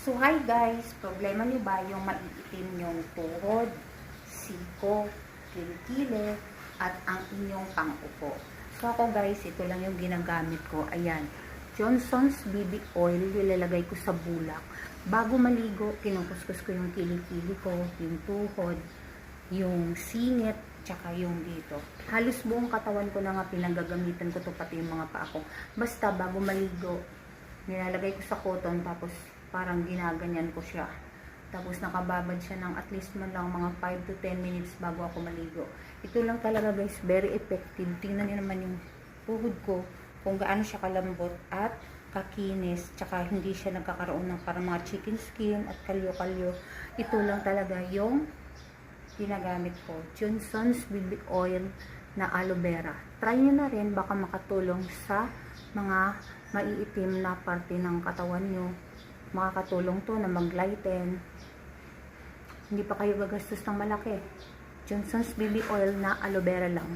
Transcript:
So, hi guys! Problema niyo ba yung maiitim yung tuhod, siko, kilikili, at ang inyong pang-upo? So, ako guys, ito lang yung ginagamit ko. Ayan, Johnson's BB Oil, nilalagay ko sa bulak. Bago maligo, kinukuskus ko yung kilikili ko, yung tuhod, yung singit, tsaka yung dito. Halos buong katawan ko na nga pinagagamitan ko to, pati yung mga paa ko. Basta bago maligo, nilalagay ko sa cotton, tapos parang ginaganyan ko siya. Tapos nakababad siya ng at least man lang mga 5 to 10 minutes bago ako maligo. Ito lang talaga guys, very effective. Tingnan niyo naman yung tuhod ko, kung gaano siya kalambot at kakinis, tsaka hindi siya nagkakaroon ng parang mga chicken skin at kalyo-kalyo. Ito lang talaga yung ginagamit ko. Johnson's BB Oil na aloe vera. Try nyo na rin, baka makatulong sa mga maiitim na parte ng katawan nyo. Makakatulong to na mag-lighten. Hindi pa kayo gagastos ng malaki. Johnson's BB Oil na aloe vera lang.